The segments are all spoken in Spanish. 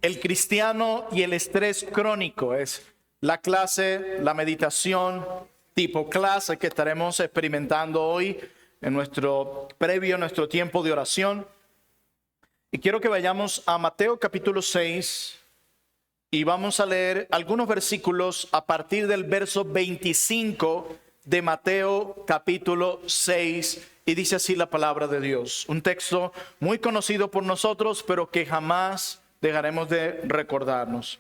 El cristiano y el estrés crónico es la clase, la meditación tipo clase que estaremos experimentando hoy en nuestro tiempo de oración. Y quiero que vayamos a Mateo capítulo 6 y vamos a leer algunos versículos a partir del verso 25 de Mateo capítulo 6. Y dice así la palabra de Dios. Un texto muy conocido por nosotros, pero que jamás dejaremos de recordarnos.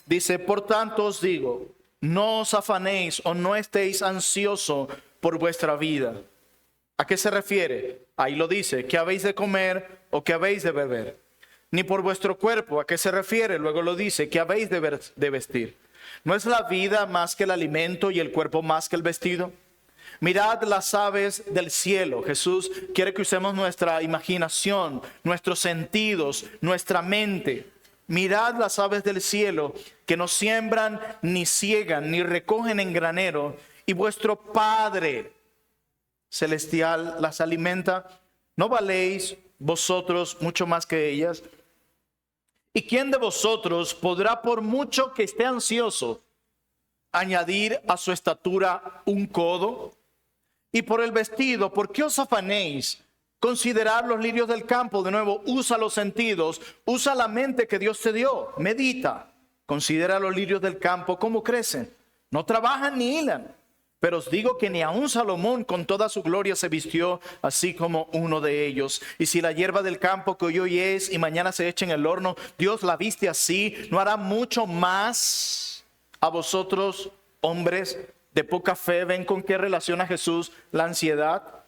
Dice: por tanto os digo, no os afanéis o no estéis ansiosos por vuestra vida. ¿A qué se refiere? Ahí lo dice, ¿qué habéis de comer o qué habéis de beber? Ni por vuestro cuerpo, ¿a qué se refiere? Luego lo dice, ¿qué habéis de vestir? ¿No es la vida más que el alimento y el cuerpo más que el vestido? Mirad las aves del cielo. Jesús quiere que usemos nuestra imaginación, nuestros sentidos, nuestra mente. Mirad las aves del cielo, que no siembran, ni ciegan, ni recogen en granero, y vuestro Padre celestial las alimenta. ¿No valéis vosotros mucho más que ellas? ¿Y quién de vosotros podrá, por mucho que esté ansioso, añadir a su estatura un codo? Y por el vestido, ¿por qué os afanéis? Considerad los lirios del campo. De nuevo, usa los sentidos, usa la mente que Dios te dio. Medita, considera los lirios del campo, cómo crecen. No trabajan ni hilan. Pero os digo que ni aun Salomón con toda su gloria se vistió así como uno de ellos. Y si la hierba del campo que hoy es y mañana se echa en el horno, Dios la viste así, ¿no hará mucho más a vosotros, hombres de poca fe? ¿Ven con qué relaciona Jesús la ansiedad?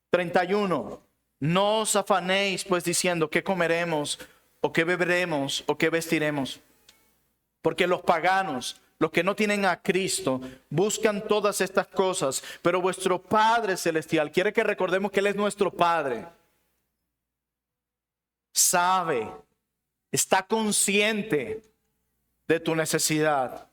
31. No os afanéis pues diciendo qué comeremos o qué beberemos o qué vestiremos. Porque los paganos, los que no tienen a Cristo, buscan todas estas cosas. Pero vuestro Padre Celestial quiere que recordemos que Él es nuestro Padre. Sabe, está consciente de tu necesidad.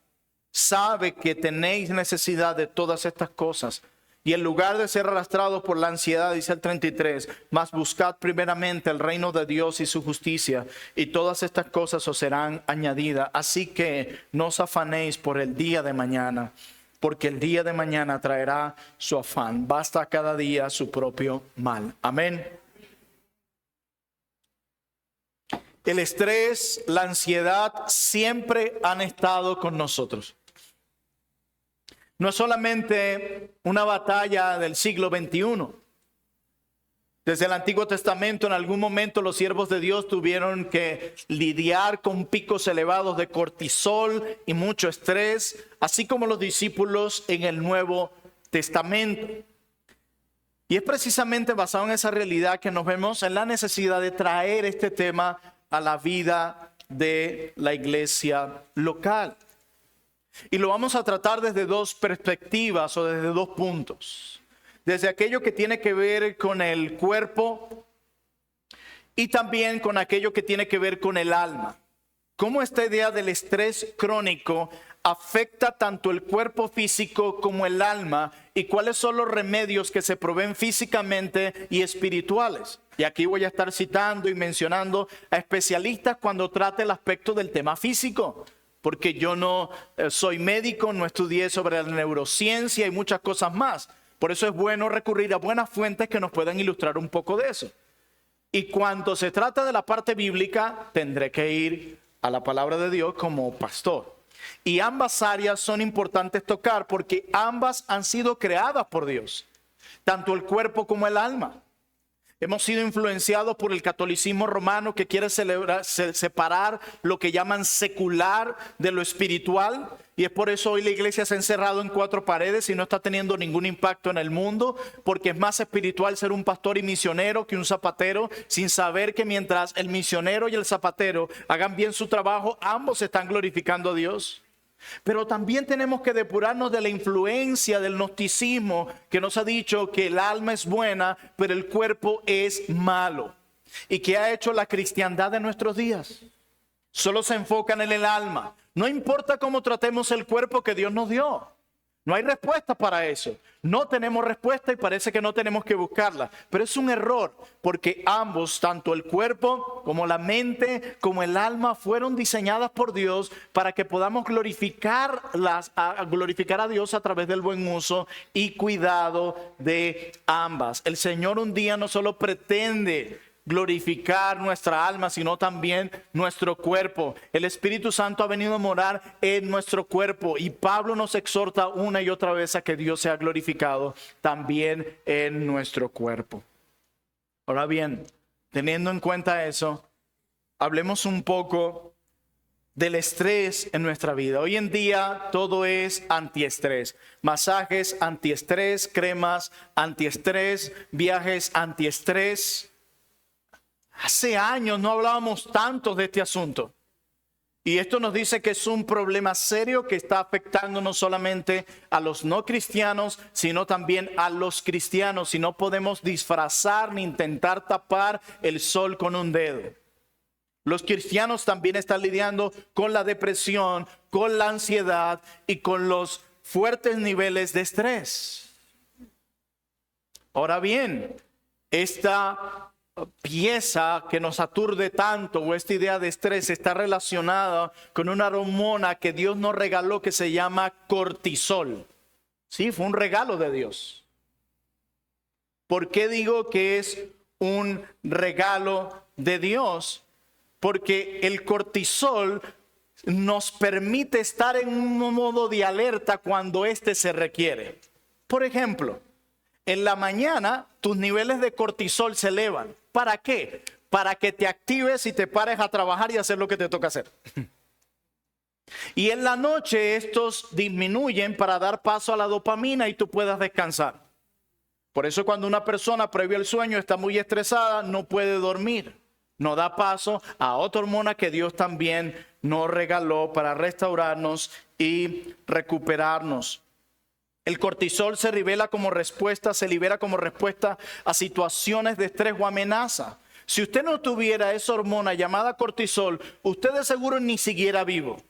Sabe que tenéis necesidad de todas estas cosas. Y en lugar de ser arrastrados por la ansiedad, dice el 33, mas buscad primeramente el reino de Dios y su justicia, y todas estas cosas os serán añadidas. Así que no os afanéis por el día de mañana, porque el día de mañana traerá su afán. Basta cada día su propio mal. Amén. El estrés, la ansiedad siempre han estado con nosotros. No es solamente una batalla del siglo XXI. Desde el Antiguo Testamento, en algún momento los siervos de Dios tuvieron que lidiar con picos elevados de cortisol y mucho estrés, así como los discípulos en el Nuevo Testamento. Y es precisamente basado en esa realidad que nos vemos en la necesidad de traer este tema a la vida de la iglesia local. Y lo vamos a tratar desde dos perspectivas o desde dos puntos. Desde aquello que tiene que ver con el cuerpo y también con aquello que tiene que ver con el alma. Cómo esta idea del estrés crónico afecta tanto el cuerpo físico como el alma y cuáles son los remedios que se proveen físicamente y espirituales. Y aquí voy a estar citando y mencionando a especialistas cuando trate el aspecto del tema físico. Porque yo no soy médico, no estudié sobre la neurociencia y muchas cosas más. Por eso es bueno recurrir a buenas fuentes que nos puedan ilustrar un poco de eso. Y cuando se trata de la parte bíblica, tendré que ir a la palabra de Dios como pastor. Y ambas áreas son importantes tocar porque ambas han sido creadas por Dios, tanto el cuerpo como el alma. Hemos sido influenciados por el catolicismo romano que quiere separar lo que llaman secular de lo espiritual. Y es por eso hoy la iglesia se ha encerrado en cuatro paredes y no está teniendo ningún impacto en el mundo. Porque es más espiritual ser un pastor y misionero que un zapatero, sin saber que mientras el misionero y el zapatero hagan bien su trabajo, ambos están glorificando a Dios. Pero también tenemos que depurarnos de la influencia del gnosticismo que nos ha dicho que el alma es buena, pero el cuerpo es malo. ¿Y qué ha hecho la cristiandad de nuestros días? Solo se enfocan en el alma. No importa cómo tratemos el cuerpo que Dios nos dio. No hay respuesta para eso. No tenemos respuesta y parece que no tenemos que buscarla. Pero es un error porque ambos, tanto el cuerpo como la mente, como el alma, fueron diseñadas por Dios para que podamos glorificar a Dios a través del buen uso y cuidado de ambas. El Señor un día no solo pretende glorificar nuestra alma, sino también nuestro cuerpo. El Espíritu Santo ha venido a morar en nuestro cuerpo y Pablo nos exhorta una y otra vez a que Dios sea glorificado también en nuestro cuerpo. Ahora bien, teniendo en cuenta eso, hablemos un poco del estrés en nuestra vida. Hoy en día todo es antiestrés. Masajes antiestrés, cremas antiestrés, viajes antiestrés. Hace años no hablábamos tanto de este asunto. Y esto nos dice que es un problema serio que está afectando no solamente a los no cristianos, sino también a los cristianos. Y no podemos disfrazar ni intentar tapar el sol con un dedo. Los cristianos también están lidiando con la depresión, con la ansiedad y con los fuertes niveles de estrés. Ahora bien, esta pieza que nos aturde tanto, o esta idea de estrés, está relacionada con una hormona que Dios nos regaló que se llama cortisol. Sí, fue un regalo de Dios. ¿Por qué digo que es un regalo de Dios? Porque el cortisol nos permite estar en un modo de alerta cuando éste se requiere. Por ejemplo, en la mañana tus niveles de cortisol se elevan. ¿Para qué? Para que te actives y te pares a trabajar y hacer lo que te toca hacer. Y en la noche estos disminuyen para dar paso a la dopamina y tú puedas descansar. Por eso cuando una persona previo al sueño está muy estresada, no puede dormir. No da paso a otra hormona que Dios también nos regaló para restaurarnos y recuperarnos. El cortisol se libera como respuesta a situaciones de estrés o amenaza. Si usted no tuviera esa hormona llamada cortisol, usted de seguro ni siquiera vivo.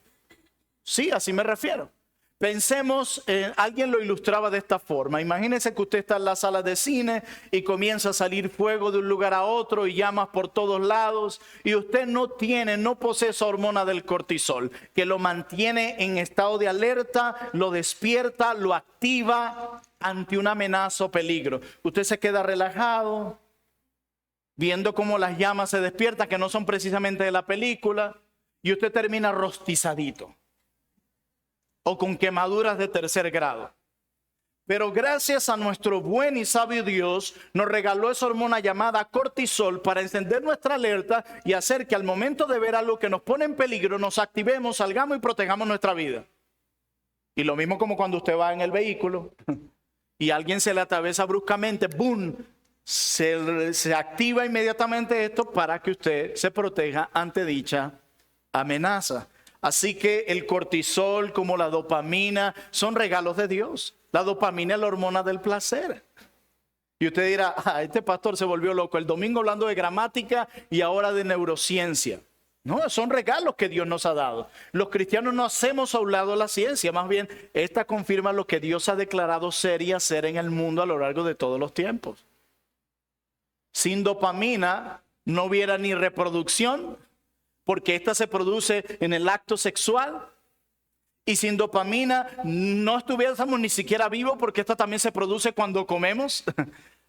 Sí, así me refiero. Pensemos, alguien lo ilustraba de esta forma. Imagínese que usted está en la sala de cine y comienza a salir fuego de un lugar a otro y llamas por todos lados. Y usted no posee esa hormona del cortisol que lo mantiene en estado de alerta, lo despierta, lo activa ante una amenaza o peligro. Usted se queda relajado, viendo cómo las llamas se despiertan, que no son precisamente de la película, y usted termina rostizadito o con quemaduras de tercer grado. Pero gracias a nuestro buen y sabio Dios, nos regaló esa hormona llamada cortisol para encender nuestra alerta y hacer que al momento de ver algo que nos pone en peligro, nos activemos, salgamos y protejamos nuestra vida. Y lo mismo como cuando usted va en el vehículo y alguien se le atraviesa bruscamente, ¡boom! Se activa inmediatamente esto para que usted se proteja ante dicha amenaza. Así que el cortisol como la dopamina son regalos de Dios. La dopamina es la hormona del placer. Y usted dirá, este pastor se volvió loco el domingo hablando de gramática y ahora de neurociencia. No, son regalos que Dios nos ha dado. Los cristianos no hacemos a un lado la ciencia, más bien esta confirma lo que Dios ha declarado ser y hacer en el mundo a lo largo de todos los tiempos. Sin dopamina no hubiera ni reproducción, porque esta se produce en el acto sexual. Y sin dopamina no estuviéramos ni siquiera vivos, porque esta también se produce cuando comemos.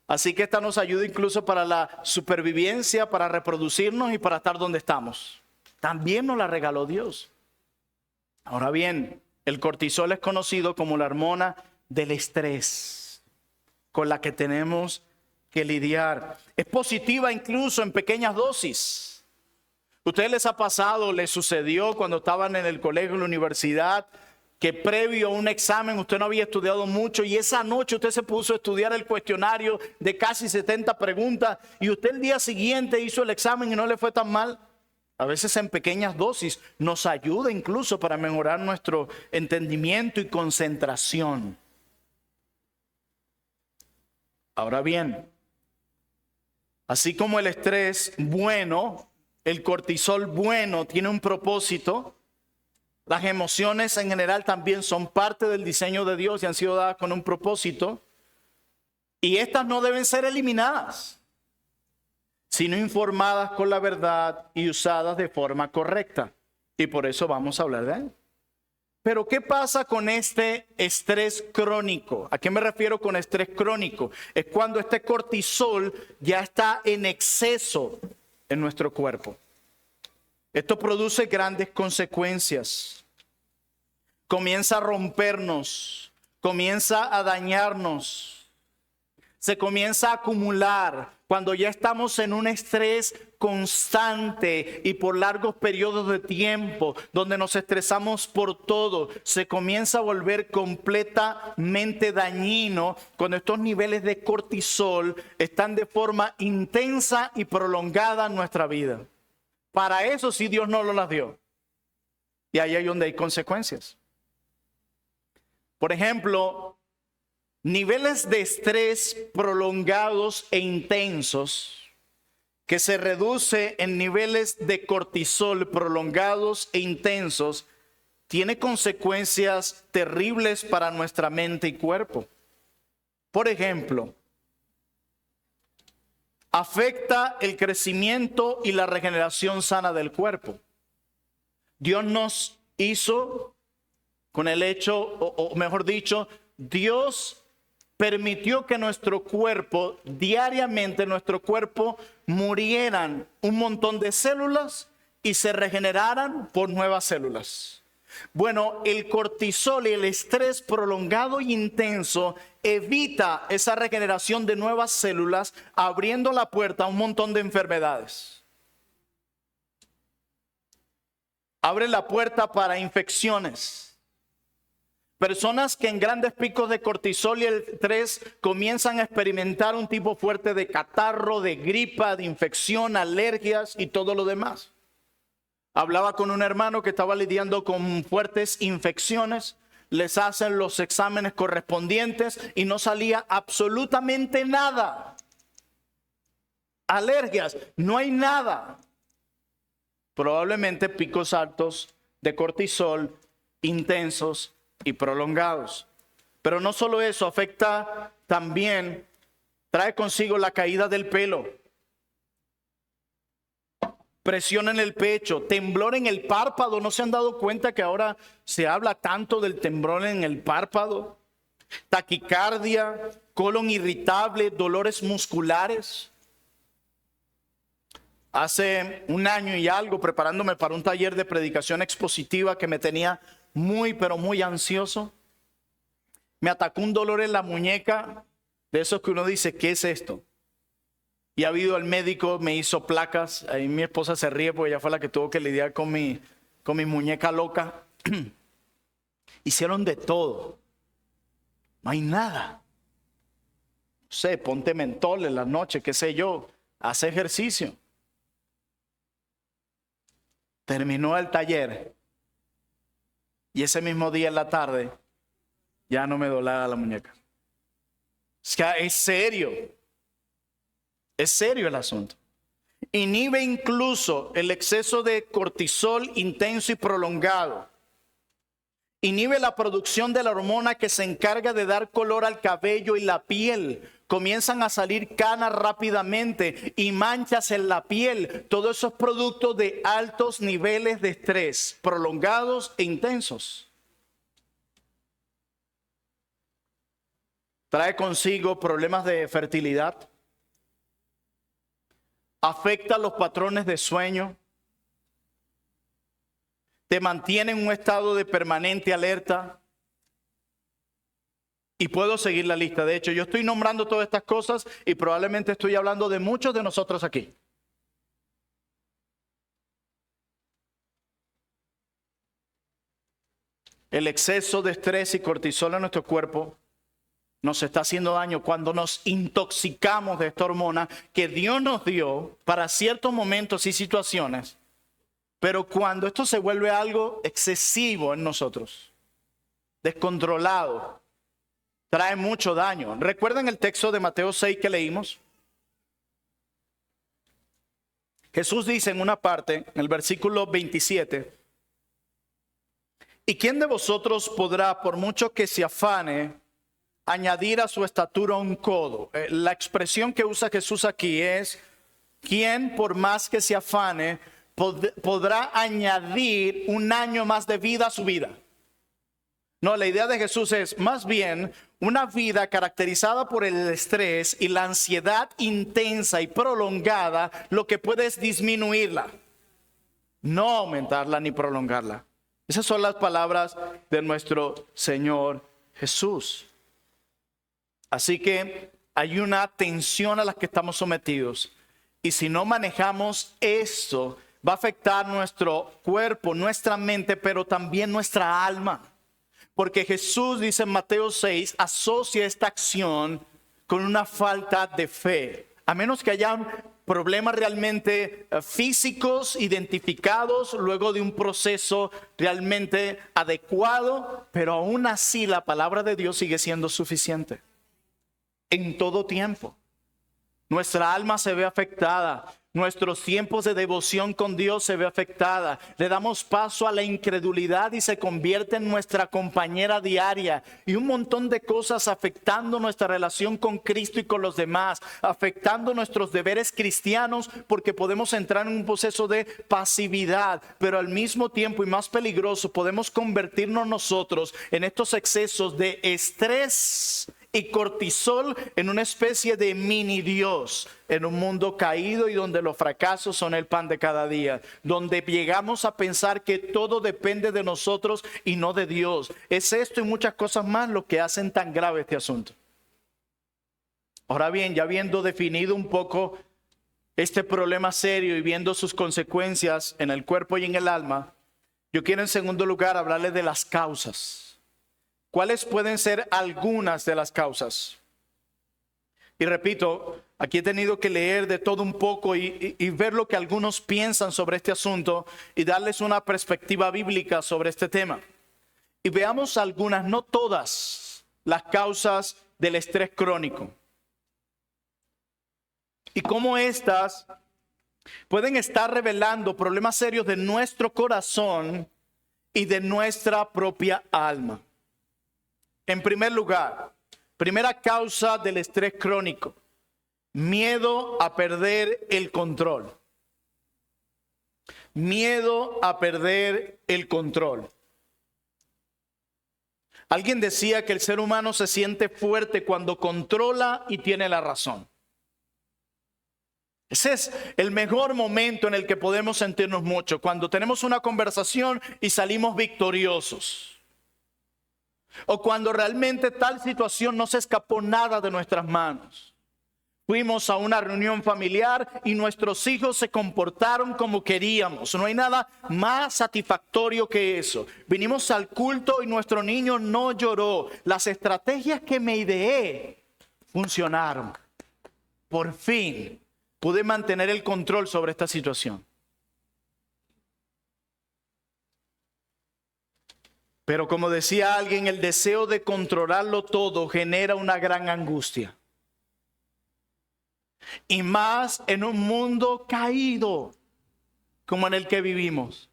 Así que esta nos ayuda incluso para la supervivencia, para reproducirnos y para estar donde estamos. También nos la regaló Dios. Ahora bien, el cortisol es conocido como la hormona del estrés, con la que tenemos que lidiar. Es positiva incluso en pequeñas dosis. ¿Ustedes les ha pasado, les sucedió cuando estaban en el colegio, en la universidad, que previo a un examen usted no había estudiado mucho y esa noche usted se puso a estudiar el cuestionario de casi 70 preguntas y usted el día siguiente hizo el examen y no le fue tan mal? A veces en pequeñas dosis nos ayuda incluso para mejorar nuestro entendimiento y concentración. Ahora bien, así como el estrés bueno, el cortisol bueno tiene un propósito, Las emociones en general también son parte del diseño de Dios y han sido dadas con un propósito. Y estas no deben ser eliminadas, sino informadas con la verdad y usadas de forma correcta. Y por eso vamos a hablar de él. Pero ¿qué pasa con este estrés crónico? ¿A qué me refiero con estrés crónico? Es cuando este cortisol ya está en exceso en nuestro cuerpo. Esto produce grandes consecuencias. Comienza a rompernos, comienza a dañarnos. Se comienza a acumular cuando ya estamos en un estrés constante y por largos periodos de tiempo, donde nos estresamos por todo. Se comienza a volver completamente dañino cuando estos niveles de cortisol están de forma intensa y prolongada en nuestra vida. Para eso sí Dios no nos las dio. Y ahí es donde hay consecuencias. Por ejemplo, niveles de estrés prolongados e intensos que se reduce en niveles de cortisol prolongados e intensos tiene consecuencias terribles para nuestra mente y cuerpo. Por ejemplo, afecta el crecimiento y la regeneración sana del cuerpo. Dios nos hizo con el hecho, o mejor dicho, Dios permitió que nuestro cuerpo, diariamente nuestro cuerpo, murieran un montón de células y se regeneraran por nuevas células. Bueno, el cortisol y el estrés prolongado e intenso evita esa regeneración de nuevas células, abriendo la puerta a un montón de enfermedades. Abre la puerta para infecciones. Personas que en grandes picos de cortisol y el estrés comienzan a experimentar un tipo fuerte de catarro, de gripa, de infección, alergias y todo lo demás. Hablaba con un hermano que estaba lidiando con fuertes infecciones. Les hacen los exámenes correspondientes y no salía absolutamente nada. Alergias, no hay nada. Probablemente picos altos de cortisol intensos y prolongados. Pero no solo eso, afecta también, trae consigo la caída del pelo, presión en el pecho, temblor en el párpado. ¿No se han dado cuenta que ahora se habla tanto del temblor en el párpado? Taquicardia, colon irritable, dolores musculares. Hace un año y algo, preparándome para un taller de predicación expositiva que me tenía muy, pero muy ansioso, me atacó un dolor en la muñeca, de esos que uno dice, ¿qué es esto? Y ha habido el médico, me hizo placas, ahí mi esposa se ríe porque ella fue la que tuvo que lidiar con mi muñeca loca. Hicieron de todo, no hay nada. No sé, ponte mentol en la noche, qué sé yo, hace ejercicio. Terminó el taller. Y ese mismo día en la tarde, ya no me dolaba la muñeca. Es serio. Es serio el asunto. Inhibe incluso el exceso de cortisol intenso y prolongado. Inhibe la producción de la hormona que se encarga de dar color al cabello y la piel. Comienzan a salir canas rápidamente y manchas en la piel. Todo eso es producto de altos niveles de estrés prolongados e intensos. Trae consigo problemas de fertilidad. Afecta los patrones de sueño. Te mantiene en un estado de permanente alerta. Y puedo seguir la lista. De hecho, yo estoy nombrando todas estas cosas y probablemente estoy hablando de muchos de nosotros aquí. El exceso de estrés y cortisol en nuestro cuerpo nos está haciendo daño cuando nos intoxicamos de esta hormona que Dios nos dio para ciertos momentos y situaciones. Pero cuando esto se vuelve algo excesivo en nosotros, descontrolado, trae mucho daño. ¿Recuerdan el texto de Mateo 6 que leímos? Jesús dice en una parte, en el versículo 27, ¿Y quién de vosotros podrá, por mucho que se afane, añadir a su estatura un codo? La expresión que usa Jesús aquí es, ¿quién por más que se afane podrá añadir un año más de vida a su vida? No, la idea de Jesús es más bien una vida caracterizada por el estrés y la ansiedad intensa y prolongada, lo que puede es disminuirla, no aumentarla ni prolongarla. Esas son las palabras de nuestro Señor Jesús. Así que hay una tensión a la que estamos sometidos. Y si no manejamos esto, va a afectar nuestro cuerpo, nuestra mente, pero también nuestra alma. Porque Jesús, dice en Mateo 6, asocia esta acción con una falta de fe. A menos que haya problemas realmente físicos identificados luego de un proceso realmente adecuado, pero aún así la palabra de Dios sigue siendo suficiente en todo tiempo. Nuestra alma se ve afectada, nuestros tiempos de devoción con Dios se ve afectada. Le damos paso a la incredulidad y se convierte en nuestra compañera diaria. Y un montón de cosas afectando nuestra relación con Cristo y con los demás, afectando nuestros deberes cristianos, porque podemos entrar en un proceso de pasividad, pero al mismo tiempo y más peligroso, podemos convertirnos nosotros en estos excesos de estrés y cortisol en una especie de mini Dios, en un mundo caído y donde los fracasos son el pan de cada día, donde llegamos a pensar que todo depende de nosotros y no de Dios. Es esto y muchas cosas más lo que hacen tan grave este asunto. Ahora bien, ya habiendo definido un poco este problema serio y viendo sus consecuencias en el cuerpo y en el alma, yo quiero en segundo lugar hablarles de las causas. ¿Cuáles pueden ser algunas de las causas? Y repito, aquí he tenido que leer de todo un poco y ver lo que algunos piensan sobre este asunto y darles una perspectiva bíblica sobre este tema. Y veamos algunas, no todas, las causas del estrés crónico. Y cómo estas pueden estar revelando problemas serios de nuestro corazón y de nuestra propia alma. En primer lugar, primera causa del estrés crónico, miedo a perder el control. Miedo a perder el control. Alguien decía que el ser humano se siente fuerte cuando controla y tiene la razón. Ese es el mejor momento en el que podemos sentirnos mucho, cuando tenemos una conversación y salimos victoriosos. O cuando realmente tal situación no se escapó nada de nuestras manos. Fuimos a una reunión familiar y nuestros hijos se comportaron como queríamos. No hay nada más satisfactorio que eso. Vinimos al culto y nuestro niño no lloró. Las estrategias que me ideé funcionaron. Por fin pude mantener el control sobre esta situación. Pero como decía alguien, el deseo de controlarlo todo genera una gran angustia. Y más en un mundo caído como en el que vivimos,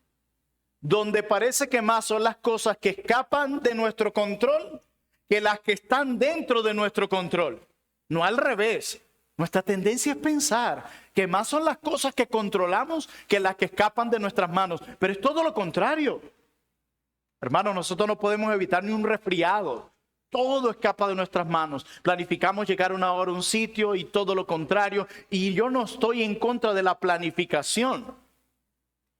donde parece que más son las cosas que escapan de nuestro control que las que están dentro de nuestro control. No al revés. Nuestra tendencia es pensar que más son las cosas que controlamos que las que escapan de nuestras manos. Pero es todo lo contrario. Hermanos, nosotros no podemos evitar ni un resfriado. Todo escapa de nuestras manos. Planificamos llegar a una hora a un sitio y todo lo contrario. Y yo no estoy en contra de la planificación.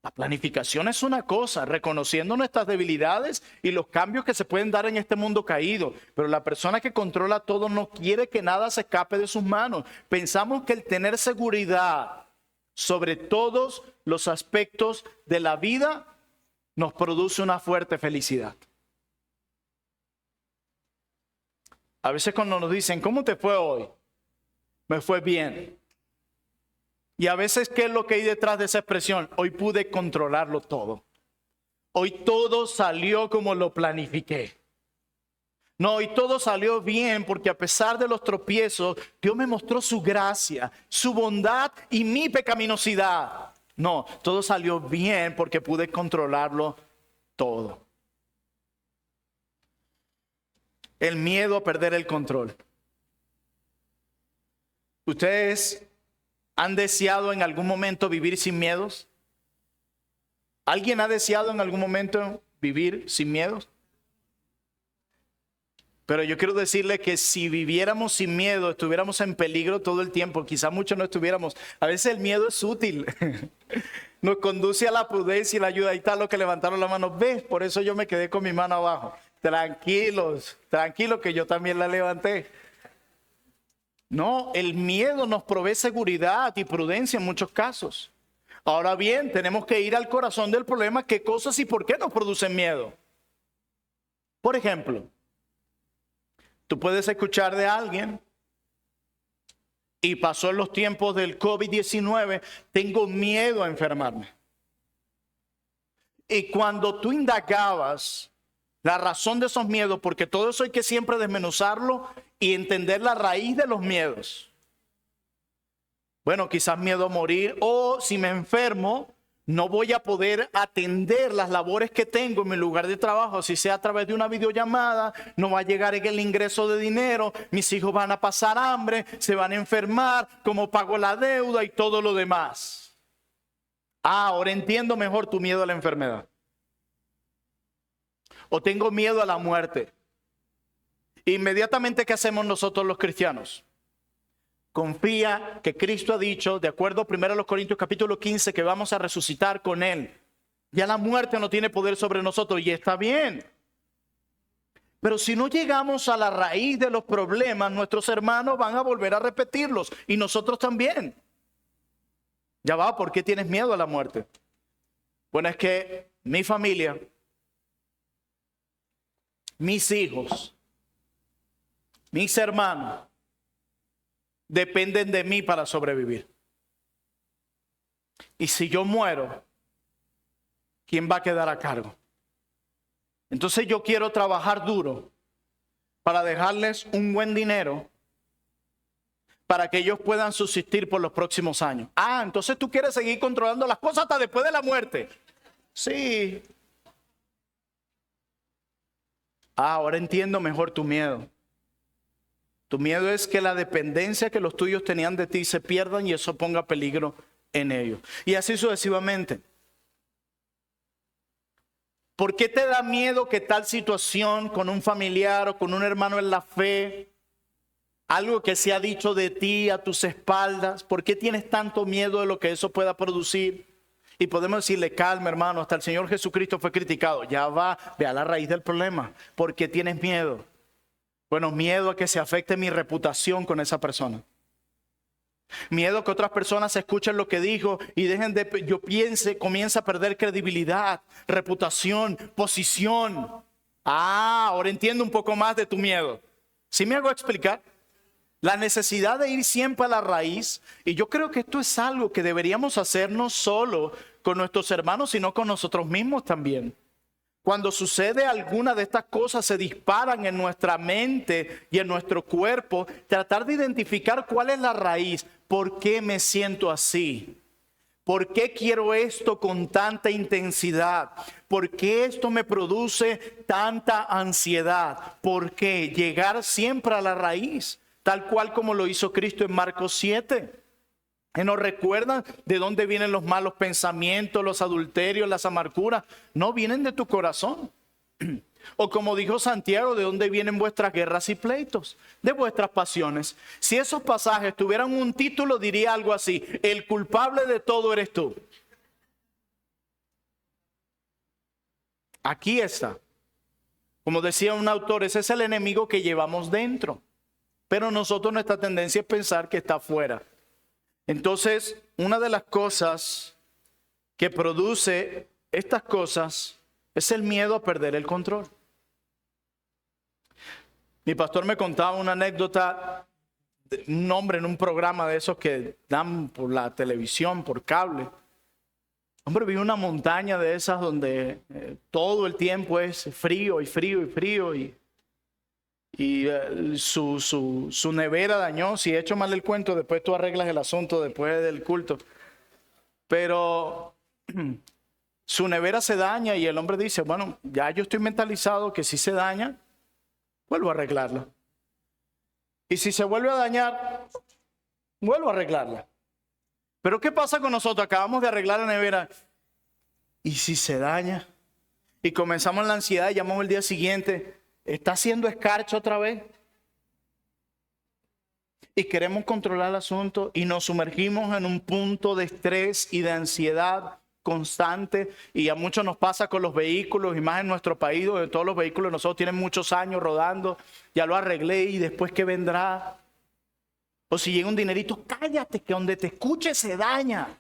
La planificación es una cosa, reconociendo nuestras debilidades y los cambios que se pueden dar en este mundo caído. Pero la persona que controla todo no quiere que nada se escape de sus manos. Pensamos que el tener seguridad sobre todos los aspectos de la vida nos produce una fuerte felicidad. A veces cuando nos dicen, ¿cómo te fue hoy? Me fue bien. Y a veces, ¿qué es lo que hay detrás de esa expresión? Hoy pude controlarlo todo. Hoy todo salió como lo planifiqué. No, hoy todo salió bien porque a pesar de los tropiezos, Dios me mostró su gracia, su bondad y mi pecaminosidad. No, todo salió bien porque pude controlarlo todo. El miedo a perder el control. ¿Ustedes han deseado en algún momento vivir sin miedos? ¿Alguien ha deseado en algún momento vivir sin miedos? Pero yo quiero decirle que si viviéramos sin miedo, estuviéramos en peligro todo el tiempo. Quizás muchos no estuviéramos. A veces el miedo es útil. Nos conduce a la prudencia y la ayuda. Ahí está los que levantaron la mano. ¿Ves? Por eso yo me quedé con mi mano abajo. Tranquilos, tranquilos que yo también la levanté. No, el miedo nos provee seguridad y prudencia en muchos casos. Ahora bien, tenemos que ir al corazón del problema. ¿Qué cosas y por qué nos producen miedo? Por ejemplo, tú puedes escuchar de alguien y pasó en los tiempos del COVID-19, tengo miedo a enfermarme. Y cuando tú indagabas la razón de esos miedos, porque todo eso hay que siempre desmenuzarlo y entender la raíz de los miedos. Bueno, quizás miedo a morir, o si me enfermo, no voy a poder atender las labores que tengo en mi lugar de trabajo, si sea a través de una videollamada, no va a llegar el ingreso de dinero, mis hijos van a pasar hambre, se van a enfermar, cómo pago la deuda y todo lo demás. Ahora entiendo mejor tu miedo a la enfermedad. O tengo miedo a la muerte. Inmediatamente, ¿qué hacemos nosotros los cristianos? Confía que Cristo ha dicho, de acuerdo a 1 Corintios capítulo 15, que vamos a resucitar con Él. Ya la muerte no tiene poder sobre nosotros y está bien. Pero si no llegamos a la raíz de los problemas, nuestros hermanos van a volver a repetirlos y nosotros también. Ya va, ¿por qué tienes miedo a la muerte? Bueno, es que mi familia, mis hijos, mis hermanos, dependen de mí para sobrevivir. Y si yo muero, ¿quién va a quedar a cargo? Entonces yo quiero trabajar duro para dejarles un buen dinero para que ellos puedan subsistir por los próximos años. Ah, entonces tú quieres seguir controlando las cosas hasta después de la muerte. Sí. Ah, ahora entiendo mejor tu miedo. Tu miedo es que la dependencia que los tuyos tenían de ti se pierdan y eso ponga peligro en ellos. Y así sucesivamente. ¿Por qué te da miedo que tal situación con un familiar o con un hermano en la fe, algo que se ha dicho de ti a tus espaldas, por qué tienes tanto miedo de lo que eso pueda producir? Y podemos decirle, calma hermano, hasta el Señor Jesucristo fue criticado. Ya va, ve a la raíz del problema. ¿Por qué tienes miedo? Bueno, miedo a que se afecte mi reputación con esa persona. Miedo a que otras personas escuchen lo que dijo y dejen de, yo piense, comienza a perder credibilidad, reputación, posición. Ah, ahora entiendo un poco más de tu miedo. ¿Sí me hago explicar? La necesidad de ir siempre a la raíz, y yo creo que esto es algo que deberíamos hacer no solo con nuestros hermanos, sino con nosotros mismos también. Cuando sucede alguna de estas cosas, se disparan en nuestra mente y en nuestro cuerpo, tratar de identificar cuál es la raíz. ¿Por qué me siento así? ¿Por qué quiero esto con tanta intensidad? ¿Por qué esto me produce tanta ansiedad? ¿Por qué? Llegar siempre a la raíz, tal cual como lo hizo Cristo en Marcos 7. ¿Nos recuerdan de dónde vienen los malos pensamientos, los adulterios, las amarguras? No vienen de tu corazón. O como dijo Santiago, ¿de dónde vienen vuestras guerras y pleitos? De vuestras pasiones. Si esos pasajes tuvieran un título, diría algo así: el culpable de todo eres tú. Aquí está. Como decía un autor, ese es el enemigo que llevamos dentro. Pero nosotros, nuestra tendencia es pensar que está afuera. Entonces, una de las cosas que produce estas cosas es el miedo a perder el control. Mi pastor me contaba una anécdota de un hombre en un programa de esos que dan por la televisión, por cable. Hombre, vi una montaña de esas donde todo el tiempo es frío y frío y frío y su nevera dañó. Si he hecho mal el cuento, después tú arreglas el asunto después del culto. Pero su nevera se daña y el hombre dice, bueno, ya yo estoy mentalizado que si se daña, vuelvo a arreglarla. Y si se vuelve a dañar, vuelvo a arreglarla. Pero ¿qué pasa con nosotros? Acabamos de arreglar la nevera. ¿Y si se daña? Y comenzamos la ansiedad y llamamos el día siguiente. ¿Está haciendo escarcha otra vez? Y queremos controlar el asunto y nos sumergimos en un punto de estrés y de ansiedad constante. Y a muchos nos pasa con los vehículos, y más en nuestro país, donde todos los vehículos nosotros tienen muchos años rodando. Ya lo arreglé y después ¿qué vendrá? O si llega un dinerito, cállate, que donde te escuche se daña.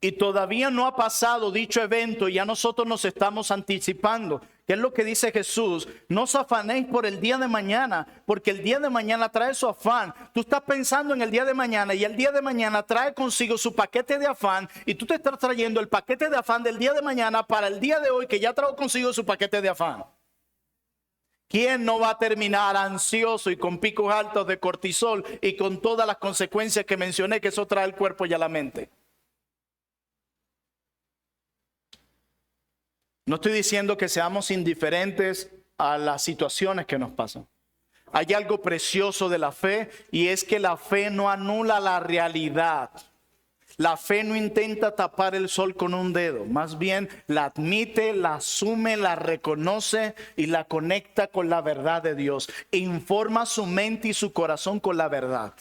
Y todavía no ha pasado dicho evento y ya nosotros nos estamos anticipando. ¿Qué es lo que dice Jesús? No os afanéis por el día de mañana, porque el día de mañana trae su afán. Tú estás pensando en el día de mañana y el día de mañana trae consigo su paquete de afán, y tú te estás trayendo el paquete de afán del día de mañana para el día de hoy que ya trajo consigo su paquete de afán. ¿Quién no va a terminar ansioso y con picos altos de cortisol y con todas las consecuencias que mencioné que eso trae al cuerpo y a la mente? No estoy diciendo que seamos indiferentes a las situaciones que nos pasan. Hay algo precioso de la fe, y es que la fe no anula la realidad. La fe no intenta tapar el sol con un dedo, más bien la admite, la asume, la reconoce y la conecta con la verdad de Dios. Informa su mente y su corazón con la verdad.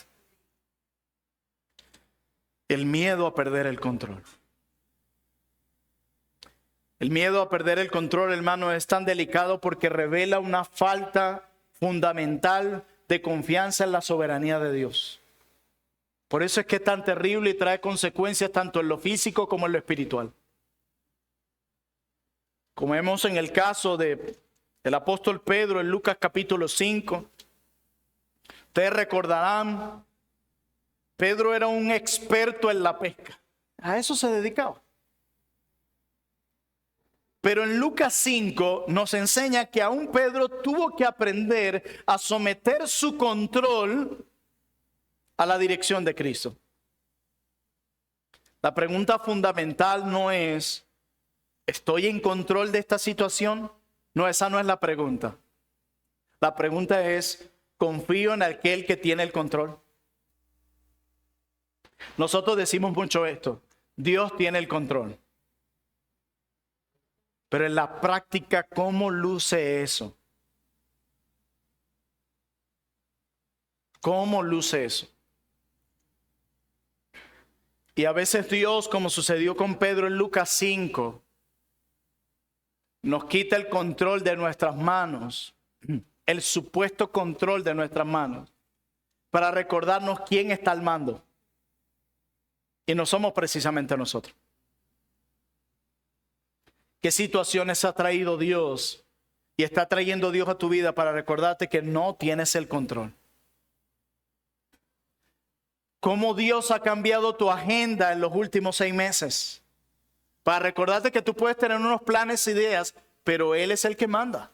El miedo a perder el control. El miedo a perder el control, hermano, es tan delicado porque revela una falta fundamental de confianza en la soberanía de Dios. Por eso es que es tan terrible y trae consecuencias tanto en lo físico como en lo espiritual. Como vemos en el caso del apóstol Pedro en Lucas capítulo 5. Ustedes recordarán, Pedro era un experto en la pesca. A eso se dedicaba. Pero en Lucas 5 nos enseña que aún Pedro tuvo que aprender a someter su control a la dirección de Cristo. La pregunta fundamental no es, ¿estoy en control de esta situación? No, esa no es la pregunta. La pregunta es, ¿confío en aquel que tiene el control? Nosotros decimos mucho esto, Dios tiene el control. Pero en la práctica, ¿cómo luce eso? ¿Cómo luce eso? Y a veces Dios, como sucedió con Pedro en Lucas 5, nos quita el control de nuestras manos, el supuesto control de nuestras manos, para recordarnos quién está al mando. Y no somos precisamente nosotros. ¿Qué situaciones ha traído Dios y está trayendo Dios a tu vida para recordarte que no tienes el control? ¿Cómo Dios ha cambiado tu agenda en los últimos 6 meses? Para recordarte que tú puedes tener unos planes, ideas, pero Él es el que manda.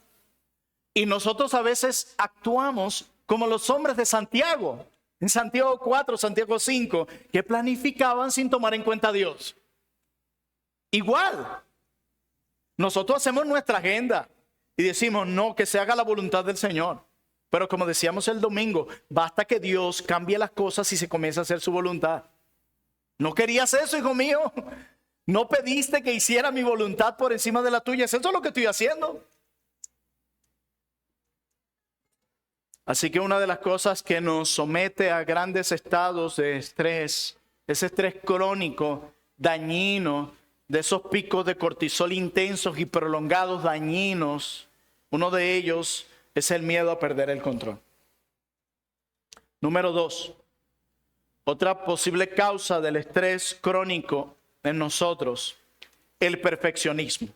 Y nosotros a veces actuamos como los hombres de Santiago. En Santiago 4, Santiago 5, que planificaban sin tomar en cuenta a Dios. Igual. Nosotros hacemos nuestra agenda y decimos, no, que se haga la voluntad del Señor. Pero como decíamos el domingo, basta que Dios cambie las cosas y se comience a hacer su voluntad. ¿No querías eso, hijo mío? ¿No pediste que hiciera mi voluntad por encima de la tuya? ¿Es eso lo que estoy haciendo? Así que una de las cosas que nos somete a grandes estados de estrés, ese estrés crónico, dañino, de esos picos de cortisol intensos y prolongados, dañinos, uno de ellos es el miedo a perder el control. Número 2, otra posible causa del estrés crónico en nosotros, el perfeccionismo.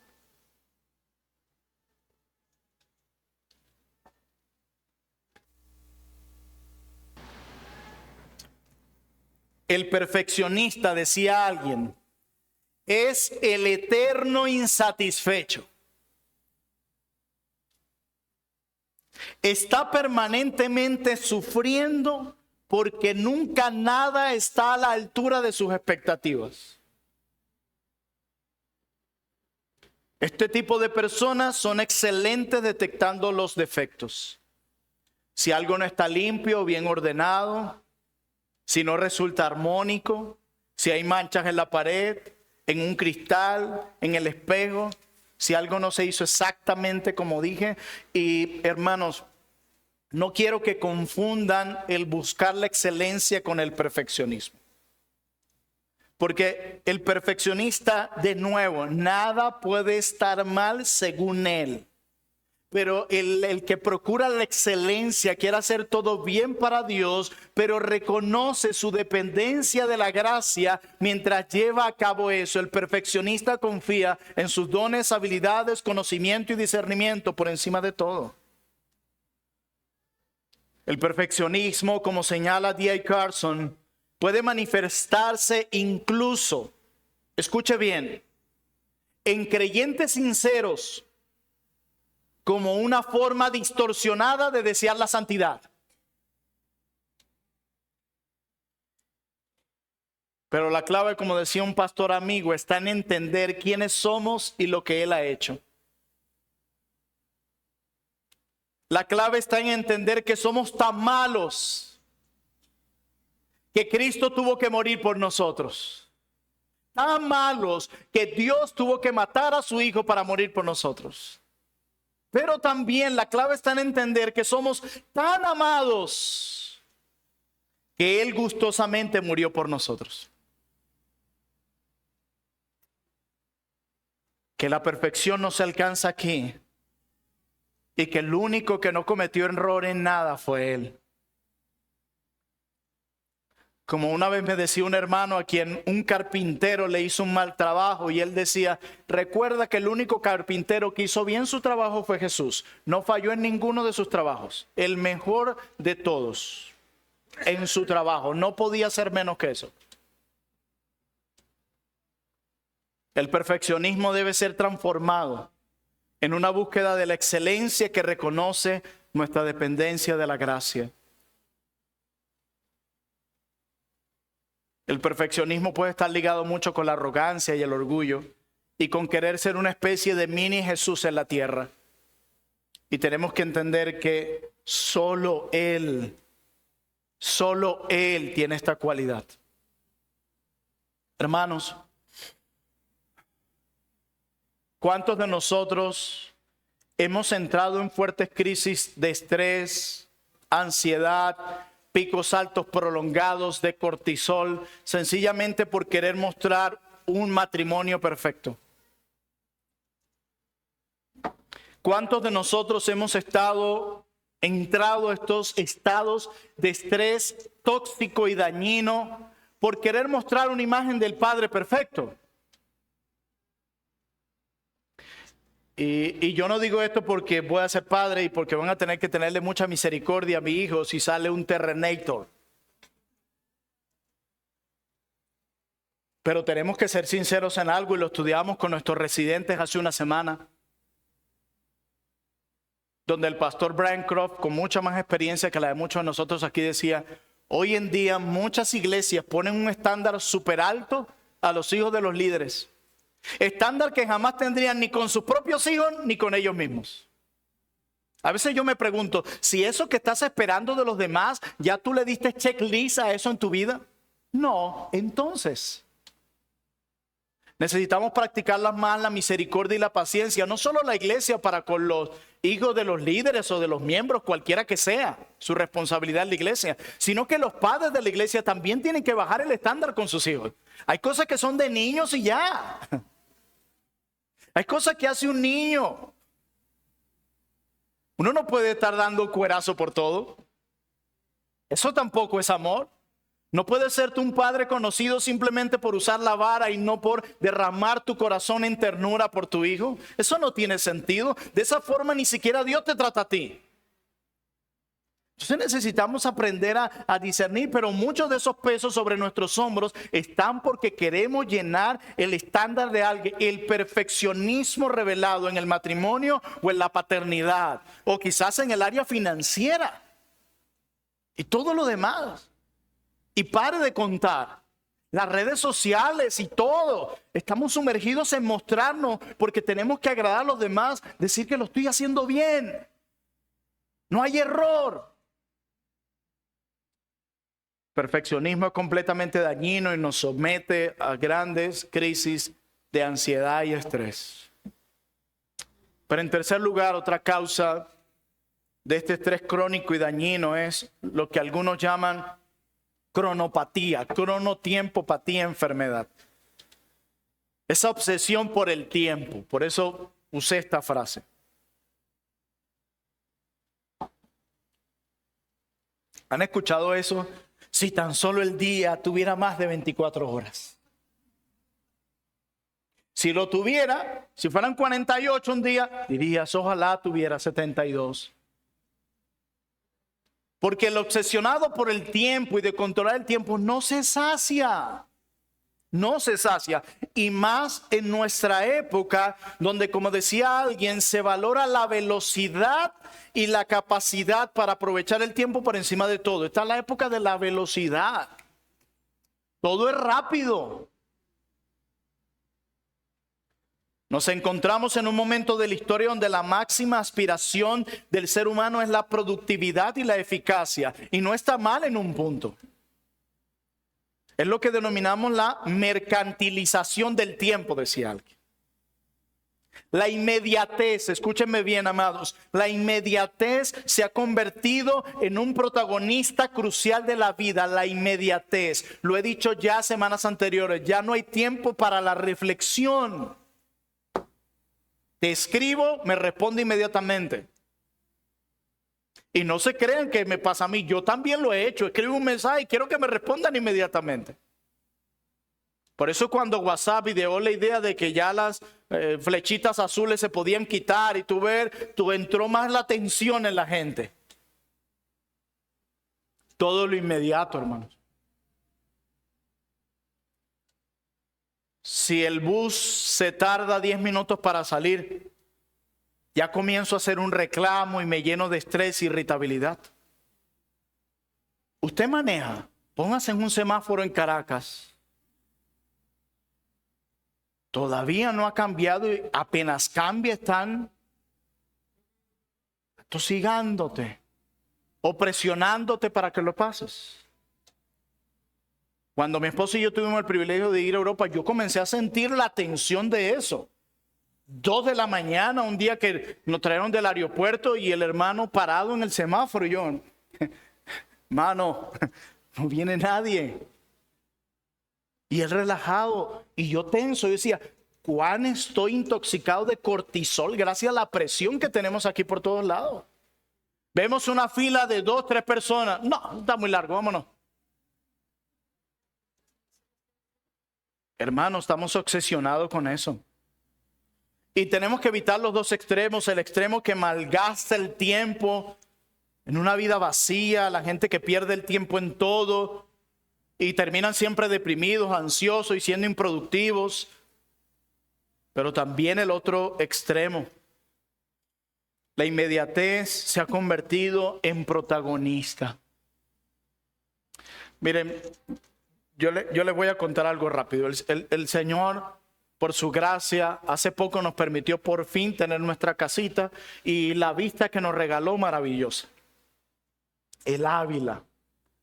El perfeccionista, decía alguien, es el eterno insatisfecho. Está permanentemente sufriendo porque nunca nada está a la altura de sus expectativas. Este tipo de personas son excelentes detectando los defectos. Si algo no está limpio o bien ordenado, si no resulta armónico, si hay manchas en la pared, en un cristal, en el espejo, si algo no se hizo exactamente como dije. Y hermanos, no quiero que confundan el buscar la excelencia con el perfeccionismo. Porque el perfeccionista, de nuevo, nada puede estar mal según él. Pero el que procura la excelencia quiere hacer todo bien para Dios, pero reconoce su dependencia de la gracia mientras lleva a cabo eso. El perfeccionista confía en sus dones, habilidades, conocimiento y discernimiento por encima de todo. El perfeccionismo, como señala D.A. Carson, puede manifestarse incluso, escuche bien, en creyentes sinceros, como una forma distorsionada de desear la santidad. Pero la clave, como decía un pastor amigo, está en entender quiénes somos y lo que Él ha hecho. La clave está en entender que somos tan malos que Cristo tuvo que morir por nosotros. Tan malos que Dios tuvo que matar a su Hijo para morir por nosotros. Pero también la clave está en entender que somos tan amados que Él gustosamente murió por nosotros. Que la perfección no se alcanza aquí. Y que el único que no cometió error en nada fue Él. Como una vez me decía un hermano a quien un carpintero le hizo un mal trabajo y él decía, recuerda que el único carpintero que hizo bien su trabajo fue Jesús. No falló en ninguno de sus trabajos. El mejor de todos en su trabajo. No podía ser menos que eso. El perfeccionismo debe ser transformado en una búsqueda de la excelencia que reconoce nuestra dependencia de la gracia. El perfeccionismo puede estar ligado mucho con la arrogancia y el orgullo y con querer ser una especie de mini Jesús en la tierra. Y tenemos que entender que solo Él tiene esta cualidad. Hermanos, ¿cuántos de nosotros hemos entrado en fuertes crisis de estrés, ansiedad, picos altos prolongados de cortisol, sencillamente por querer mostrar un matrimonio perfecto? ¿Cuántos de nosotros hemos entrado a estos estados de estrés tóxico y dañino por querer mostrar una imagen del Padre perfecto? Y yo no digo esto porque voy a ser padre y porque van a tener que tenerle mucha misericordia a mi hijo si sale un Terrenator. Pero tenemos que ser sinceros en algo y lo estudiamos con nuestros residentes hace una semana. Donde el pastor Brian Croft, con mucha más experiencia que la de muchos de nosotros aquí, decía, hoy en día muchas iglesias ponen un estándar súper alto a los hijos de los líderes. Estándar que jamás tendrían ni con sus propios hijos ni con ellos mismos. A veces yo me pregunto, si eso que estás esperando de los demás, ¿ya tú le diste checklist a eso en tu vida? No, entonces necesitamos practicar más la misericordia y la paciencia, no solo la iglesia para con los hijos de los líderes o de los miembros, cualquiera que sea su responsabilidad en la iglesia, sino que los padres de la iglesia también tienen que bajar el estándar con sus hijos. Hay cosas que son de niños y ya. Hay cosas que hace un niño. Uno no puede estar dando cuerazo por todo. Eso tampoco es amor. No puedes ser tú un padre conocido simplemente por usar la vara y no por derramar tu corazón en ternura por tu hijo. Eso no tiene sentido. De esa forma ni siquiera Dios te trata a ti. Entonces necesitamos aprender a discernir, pero muchos de esos pesos sobre nuestros hombros están porque queremos llenar el estándar de alguien, el perfeccionismo revelado en el matrimonio o en la paternidad, o quizás en el área financiera y todo lo demás. Y pare de contar las redes sociales y todo. Estamos sumergidos en mostrarnos porque tenemos que agradar a los demás, decir que lo estoy haciendo bien. No hay error. Perfeccionismo es completamente dañino y nos somete a grandes crisis de ansiedad y estrés. Pero en tercer lugar, otra causa de este estrés crónico y dañino es lo que algunos llaman cronopatía, cronotiempopatía, enfermedad. Esa obsesión por el tiempo. Por eso usé esta frase. ¿Han escuchado eso? Si tan solo el día tuviera más de 24 horas. Si lo tuviera, si fueran 48 un día, dirías, ojalá tuviera 72. Porque el obsesionado por el tiempo y de controlar el tiempo no se sacia. No se sacia. Y más en nuestra época, donde, como decía alguien, se valora la velocidad y la capacidad para aprovechar el tiempo por encima de todo. Está la época de la velocidad. Todo es rápido. Nos encontramos en un momento de la historia donde la máxima aspiración del ser humano es la productividad y la eficacia. Y no está mal en un punto. Es lo que denominamos la mercantilización del tiempo, decía alguien. La inmediatez, escúchenme bien, amados, la inmediatez se ha convertido en un protagonista crucial de la vida, la inmediatez. Lo he dicho ya semanas anteriores, ya no hay tiempo para la reflexión. Te escribo, me responde inmediatamente. Y no se crean que me pasa a mí, yo también lo he hecho. Escribo un mensaje y quiero que me respondan inmediatamente. Por eso cuando WhatsApp ideó la idea de que ya las flechitas azules se podían quitar y tú entró más la tensión en la gente. Todo lo inmediato, hermanos. Si el bus se tarda 10 minutos para salir, ya comienzo a hacer un reclamo y me lleno de estrés e irritabilidad. Usted maneja, póngase en un semáforo en Caracas. Todavía no ha cambiado y apenas cambia están atosigándote o presionándote para que lo pases. Cuando mi esposo y yo tuvimos el privilegio de ir a Europa, yo comencé a sentir la tensión de eso. 2 de la mañana, un día que nos trajeron del aeropuerto y el hermano parado en el semáforo. Y yo, mano, no viene nadie. Y él relajado y yo tenso. Yo decía, ¿cuán estoy intoxicado de cortisol gracias a la presión que tenemos aquí por todos lados? Vemos una fila de 2, 3 personas. No, está muy largo, vámonos. Hermanos, estamos obsesionados con eso. Y tenemos que evitar los dos extremos. El extremo que malgasta el tiempo en una vida vacía. La gente que pierde el tiempo en todo. Y terminan siempre deprimidos, ansiosos y siendo improductivos. Pero también el otro extremo. La inmediatez se ha convertido en protagonista. Miren, yo les voy a contar algo rápido. El Señor, por su gracia, hace poco nos permitió por fin tener nuestra casita y la vista que nos regaló maravillosa. El Ávila,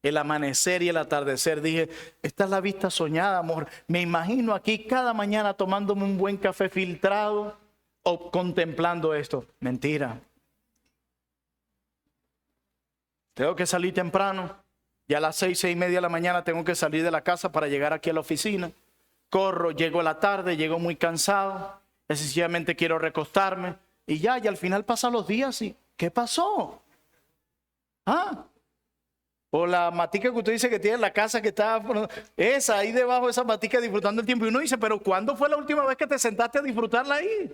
el amanecer y el atardecer. Dije, esta es la vista soñada, amor. Me imagino aquí cada mañana tomándome un buen café filtrado o contemplando esto. Mentira. Tengo que salir temprano. Ya a las 6, 6:30 de la mañana tengo que salir de la casa para llegar aquí a la oficina. Corro, llego a la tarde, llego muy cansado. Sencillamente quiero recostarme. Y al final pasan los días y ¿qué pasó? O la matica que usted dice que tiene en la casa que está, esa ahí debajo de esa matica disfrutando el tiempo. Y uno dice, pero ¿cuándo fue la última vez que te sentaste a disfrutarla ahí?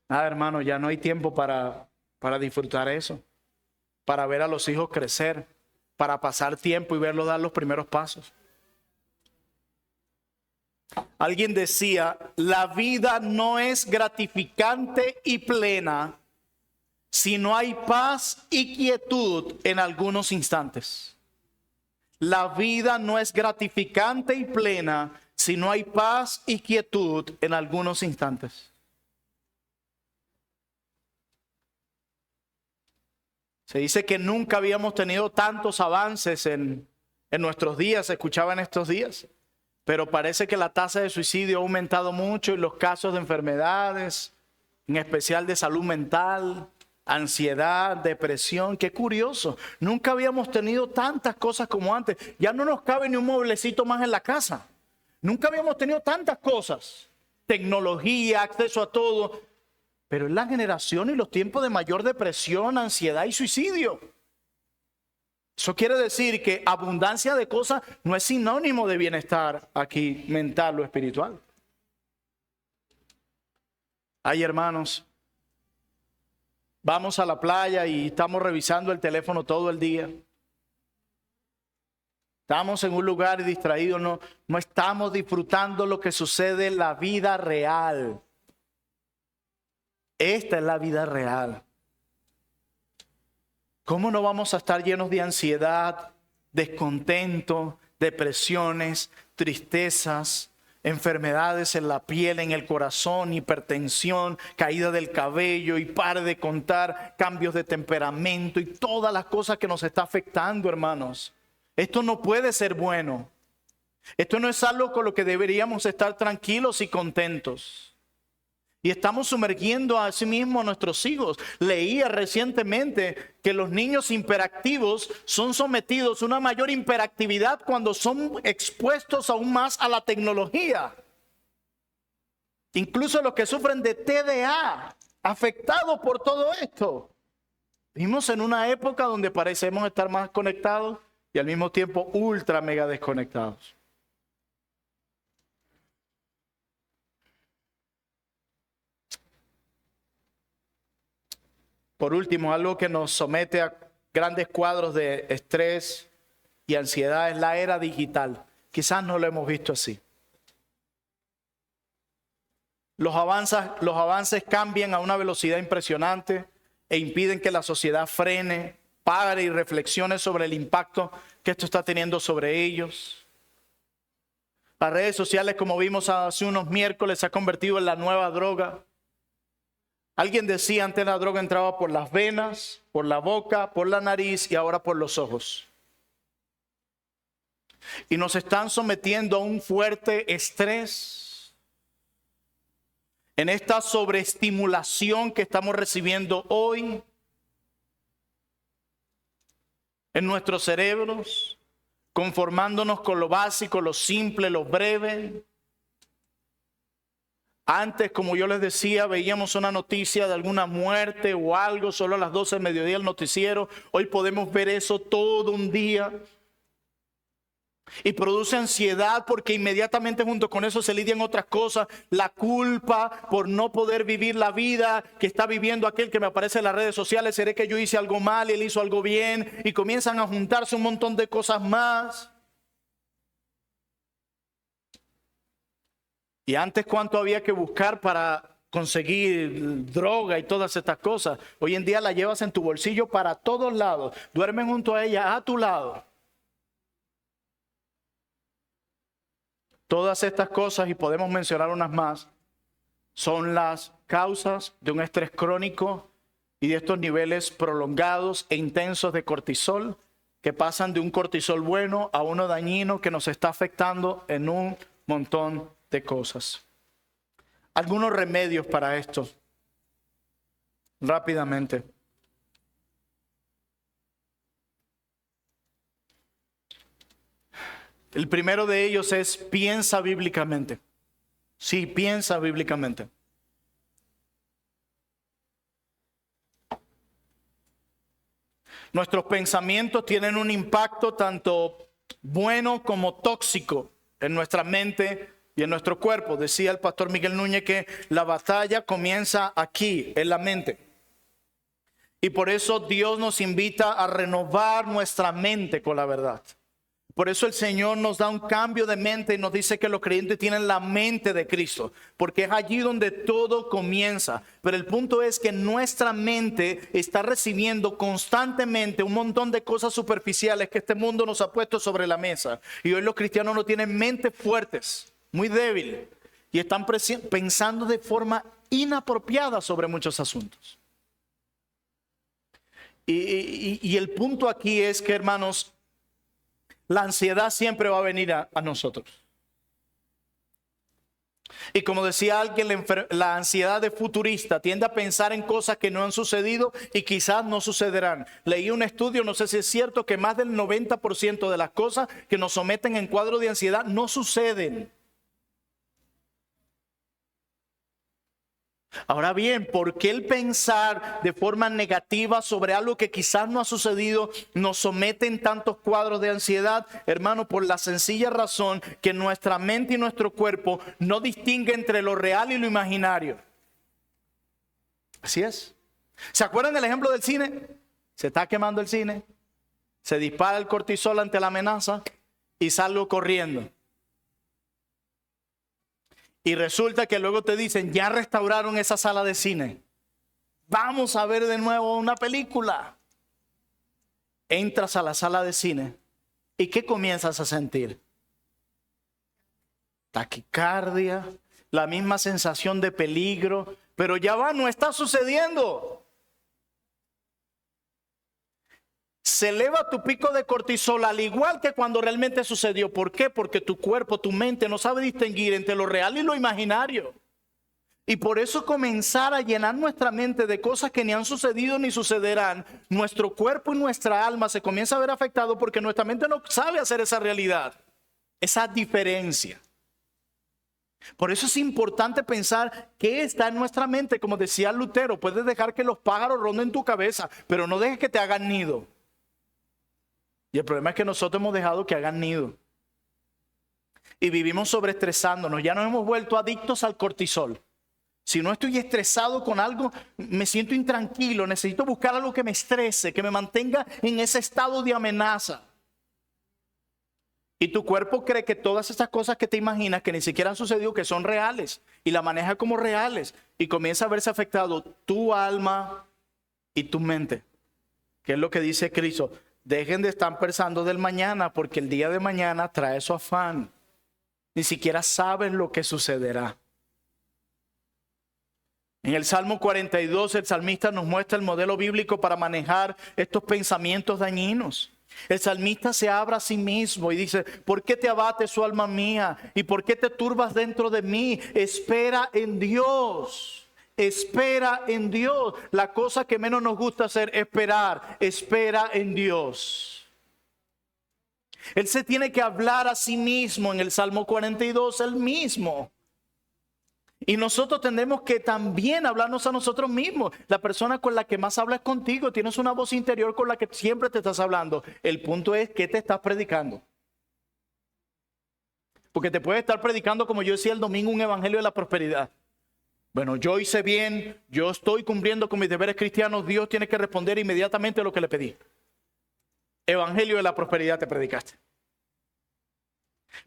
Hermano, ya no hay tiempo para disfrutar eso. Para ver a los hijos crecer, para pasar tiempo y verlos dar los primeros pasos. Alguien decía, la vida no es gratificante y plena si no hay paz y quietud en algunos instantes. La vida no es gratificante y plena si no hay paz y quietud en algunos instantes. Se dice que nunca habíamos tenido tantos avances en nuestros días, se escuchaba en estos días, pero parece que la tasa de suicidio ha aumentado mucho y los casos de enfermedades, en especial de salud mental, ansiedad, depresión. Qué curioso, nunca habíamos tenido tantas cosas como antes. Ya no nos cabe ni un mueblecito más en la casa. Nunca habíamos tenido tantas cosas, tecnología, acceso a todo, pero es la generación y los tiempos de mayor depresión, ansiedad y suicidio. Eso quiere decir que abundancia de cosas no es sinónimo de bienestar aquí mental o espiritual. Ay, hermanos, vamos a la playa y estamos revisando el teléfono todo el día. Estamos en un lugar distraídos, no estamos disfrutando lo que sucede en la vida real. Esta es la vida real. ¿Cómo no vamos a estar llenos de ansiedad, descontento, depresiones, tristezas, enfermedades en la piel, en el corazón, hipertensión, caída del cabello y pare de contar cambios de temperamento y todas las cosas que nos está afectando, hermanos? Esto no puede ser bueno. Esto no es algo con lo que deberíamos estar tranquilos y contentos. Y estamos sumergiendo a sí mismos a nuestros hijos. Leía recientemente que los niños hiperactivos son sometidos a una mayor hiperactividad cuando son expuestos aún más a la tecnología. Incluso los que sufren de TDA, afectados por todo esto. Vivimos en una época donde parecemos estar más conectados y al mismo tiempo ultra mega desconectados. Por último, algo que nos somete a grandes cuadros de estrés y ansiedad es la era digital. Quizás no lo hemos visto así. Los avances cambian a una velocidad impresionante e impiden que la sociedad frene, pare y reflexione sobre el impacto que esto está teniendo sobre ellos. Las redes sociales, como vimos hace unos miércoles, se ha convertido en la nueva droga. Alguien decía antes la droga entraba por las venas, por la boca, por la nariz y ahora por los ojos. Y nos están sometiendo a un fuerte estrés en esta sobreestimulación que estamos recibiendo hoy en nuestros cerebros, conformándonos con lo básico, lo simple, lo breve. Antes, como yo les decía, veíamos una noticia de alguna muerte o algo, solo a las 12 del mediodía el noticiero. Hoy podemos ver eso todo un día. Y produce ansiedad porque inmediatamente junto con eso se lidian otras cosas. La culpa por no poder vivir la vida que está viviendo aquel que me aparece en las redes sociales. ¿Seré que yo hice algo mal y él hizo algo bien? Y comienzan a juntarse un montón de cosas más. Y antes, ¿cuánto había que buscar para conseguir droga y todas estas cosas? Hoy en día la llevas en tu bolsillo para todos lados. Duermen junto a ella, a tu lado. Todas estas cosas, y podemos mencionar unas más, son las causas de un estrés crónico y de estos niveles prolongados e intensos de cortisol que pasan de un cortisol bueno a uno dañino que nos está afectando en un montón de cosas. Algunos remedios para esto, rápidamente. El primero de ellos es piensa bíblicamente. Sí, piensa bíblicamente. Nuestros pensamientos tienen un impacto tanto bueno como tóxico en nuestra mente y en nuestro cuerpo. Decía el pastor Miguel Núñez que la batalla comienza aquí, en la mente. Y por eso Dios nos invita a renovar nuestra mente con la verdad. Por eso el Señor nos da un cambio de mente y nos dice que los creyentes tienen la mente de Cristo, porque es allí donde todo comienza. Pero el punto es que nuestra mente está recibiendo constantemente un montón de cosas superficiales que este mundo nos ha puesto sobre la mesa. Y hoy los cristianos no tienen mentes fuertes, muy débiles, y están pensando de forma inapropiada sobre muchos asuntos. Y el punto aquí es que, hermanos, la ansiedad siempre va a venir a nosotros. Y como decía alguien, la ansiedad de futurista tiende a pensar en cosas que no han sucedido y quizás no sucederán. Leí un estudio, no sé si es cierto, que más del 90% de las cosas que nos someten en cuadro de ansiedad no suceden. Ahora bien, ¿por qué el pensar de forma negativa sobre algo que quizás no ha sucedido nos somete en tantos cuadros de ansiedad? Hermano, por la sencilla razón que nuestra mente y nuestro cuerpo no distinguen entre lo real y lo imaginario. Así es. ¿Se acuerdan del ejemplo del cine? Se está quemando el cine, se dispara el cortisol ante la amenaza y salgo corriendo. Y resulta que luego te dicen, ya restauraron esa sala de cine. Vamos a ver de nuevo una película. Entras a la sala de cine y ¿qué comienzas a sentir? Taquicardia, la misma sensación de peligro, pero ya va, no está sucediendo. Se eleva tu pico de cortisol al igual que cuando realmente sucedió. ¿Por qué? Porque tu cuerpo, tu mente no sabe distinguir entre lo real y lo imaginario. Y por eso comenzar a llenar nuestra mente de cosas que ni han sucedido ni sucederán, nuestro cuerpo y nuestra alma se comienza a ver afectado porque nuestra mente no sabe hacer esa realidad, esa diferencia. Por eso es importante pensar qué está en nuestra mente. Como decía Lutero, puedes dejar que los pájaros ronden tu cabeza, pero no dejes que te hagan nido. Y el problema es que nosotros hemos dejado que hagan nido. Y vivimos sobreestresándonos. Ya nos hemos vuelto adictos al cortisol. Si no estoy estresado con algo, me siento intranquilo. Necesito buscar algo que me estrese, que me mantenga en ese estado de amenaza. Y tu cuerpo cree que todas esas cosas que te imaginas que ni siquiera han sucedido, que son reales. Y la maneja como reales. Y comienza a verse afectado tu alma y tu mente. ¿Qué es lo que dice Cristo? Dejen de estar pensando del mañana, porque el día de mañana trae su afán. Ni siquiera saben lo que sucederá. En el Salmo 42, el salmista nos muestra el modelo bíblico para manejar estos pensamientos dañinos. El salmista se abre a sí mismo y dice, ¿por qué te abates, oh alma mía? ¿Y por qué te turbas dentro de mí? Espera en Dios. Espera en Dios. La cosa que menos nos gusta hacer, esperar. Espera en Dios. Él se tiene que hablar a sí mismo en el Salmo 42, él mismo. Y nosotros tendremos que también hablarnos a nosotros mismos. La persona con la que más hablas es contigo. Tienes una voz interior con la que siempre te estás hablando. El punto es, ¿qué te estás predicando? Porque te puede estar predicando, como yo decía el domingo, un evangelio de la prosperidad. Bueno, yo hice bien, yo estoy cumpliendo con mis deberes cristianos, Dios tiene que responder inmediatamente lo que le pedí. Evangelio de la prosperidad te predicaste.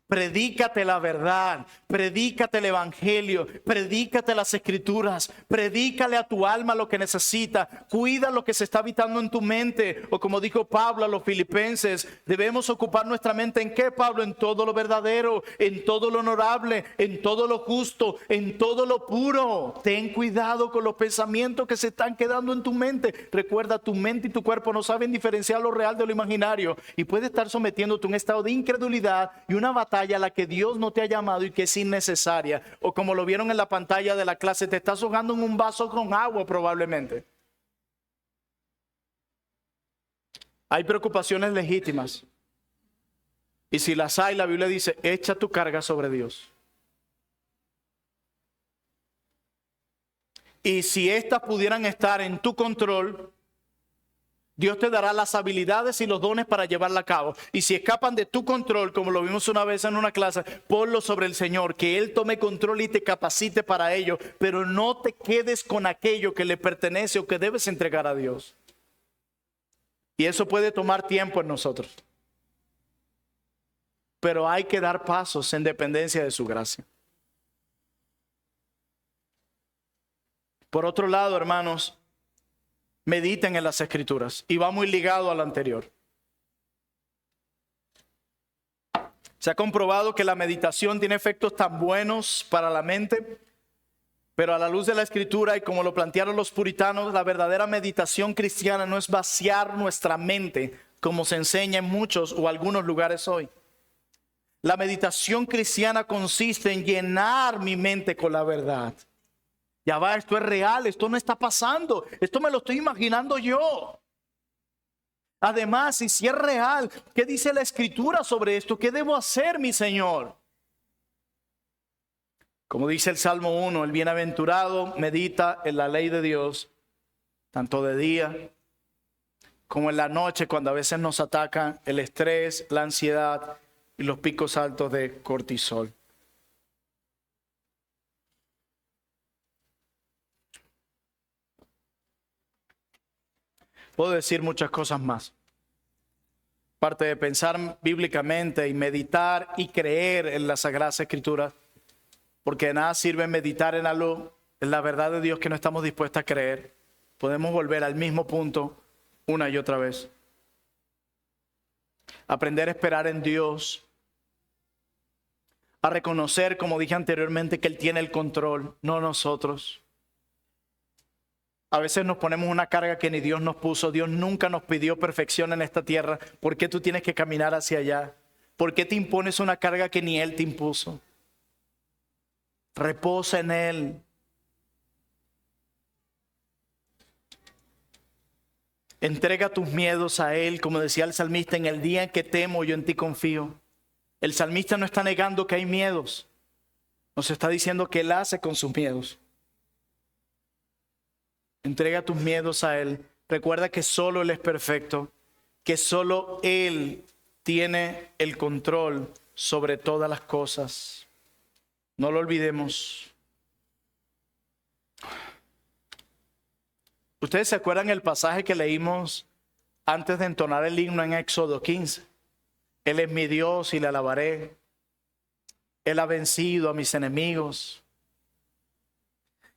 Predícate la verdad, predícate el evangelio, predícate las escrituras, predícale a tu alma lo que necesita, cuida lo que se está habitando en tu mente. O como dijo Pablo a los filipenses, debemos ocupar nuestra mente ¿en qué, Pablo? En todo lo verdadero, en todo lo honorable, en todo lo justo, en todo lo puro. Ten cuidado con los pensamientos que se están quedando en tu mente. Recuerda, tu mente y tu cuerpo no saben diferenciar lo real de lo imaginario y puede estar sometiéndote a un estado de incredulidad y una batalla a la que Dios no te ha llamado y que es innecesaria. O como lo vieron en la pantalla de la clase, te estás ahogando en un vaso con agua probablemente. Hay preocupaciones legítimas. Y si las hay, la Biblia dice, echa tu carga sobre Dios. Y si estas pudieran estar en tu control, Dios te dará las habilidades y los dones para llevarla a cabo. Y si escapan de tu control, como lo vimos una vez en una clase, ponlo sobre el Señor, que Él tome control y te capacite para ello. Pero no te quedes con aquello que le pertenece o que debes entregar a Dios. Y eso puede tomar tiempo en nosotros. pero hay que dar pasos en dependencia de su gracia. Por otro lado, hermanos, mediten en las Escrituras, y va muy ligado a lo anterior. Se ha comprobado que la meditación tiene efectos tan buenos para la mente, pero a la luz de la Escritura y como lo plantearon los puritanos, la verdadera meditación cristiana no es vaciar nuestra mente como se enseña en muchos o algunos lugares hoy. La meditación cristiana consiste en llenar mi mente con la verdad. Ya va, esto es real, esto no está pasando, esto me lo estoy imaginando yo. Además, si es real, ¿qué dice la Escritura sobre esto? ¿Qué debo hacer, mi Señor? Como dice el Salmo 1, el bienaventurado medita en la ley de Dios, tanto de día como en la noche, cuando a veces nos atacan el estrés, la ansiedad y los picos altos de cortisol. Puedo decir muchas cosas más. Parte de pensar bíblicamente y meditar y creer en las Sagradas Escrituras, porque de nada sirve meditar en algo, en la verdad de Dios que no estamos dispuestos a creer. Podemos volver al mismo punto una y otra vez. Aprender a esperar en Dios, a reconocer, como dije anteriormente, que Él tiene el control, no nosotros. A veces nos ponemos una carga que ni Dios nos puso. Dios nunca nos pidió perfección en esta tierra. ¿Por qué tú tienes que caminar hacia allá? ¿Por qué te impones una carga que ni Él te impuso? Reposa en Él. Entrega tus miedos a Él, como decía el salmista, en el día en que temo, yo en ti confío. El salmista no está negando que hay miedos. Nos está diciendo que Él hace con sus miedos. Entrega tus miedos a Él. Recuerda que solo Él es perfecto, que solo Él tiene el control sobre todas las cosas. No lo olvidemos. ¿Ustedes se acuerdan el pasaje que leímos antes de entonar el himno en Éxodo 15? Él es mi Dios y le alabaré. Él ha vencido a mis enemigos.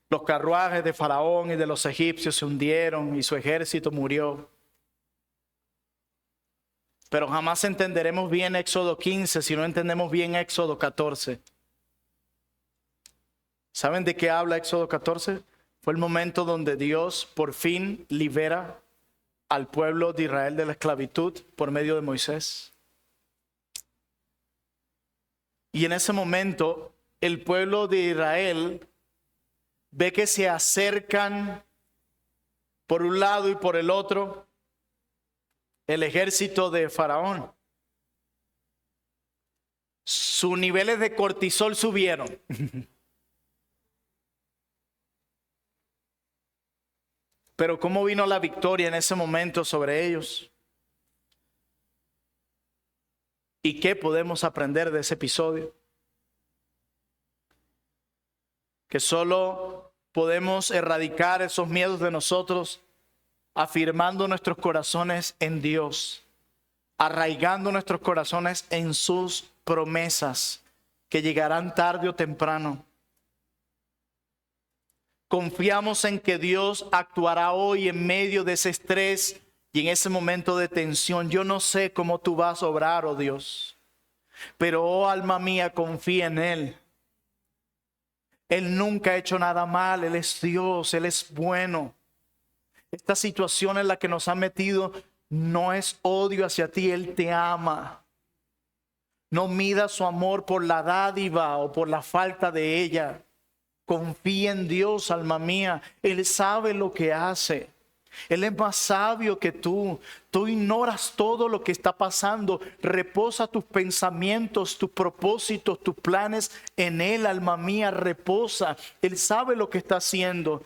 Los carruajes de Faraón y de los egipcios se hundieron y su ejército murió. Pero jamás entenderemos bien Éxodo 15 si no entendemos bien Éxodo 14. ¿Saben de qué habla Éxodo 14? Fue el momento donde Dios por fin libera al pueblo de Israel de la esclavitud por medio de Moisés. Y en ese momento el pueblo de Israel ve que se acercan por un lado y por el otro el ejército de Faraón. Sus niveles de cortisol subieron. Pero ¿cómo vino la victoria en ese momento sobre ellos? ¿Y qué podemos aprender de ese episodio? Que solo podemos erradicar esos miedos de nosotros afirmando nuestros corazones en Dios, arraigando nuestros corazones en sus promesas que llegarán tarde o temprano. Confiamos en que Dios actuará hoy en medio de ese estrés y en ese momento de tensión. Yo no sé cómo tú vas a obrar, oh Dios, pero oh alma mía, confía en Él. Él nunca ha hecho nada mal, Él es Dios, Él es bueno. Esta situación en la que nos ha metido no es odio hacia ti, Él te ama. No mida su amor por la dádiva o por la falta de ella. Confía en Dios, alma mía. Él sabe lo que hace. Él es más sabio que tú. Tú ignoras todo lo que está pasando. Reposa tus pensamientos, tus propósitos, tus planes en Él, alma mía. Reposa. Él sabe lo que está haciendo.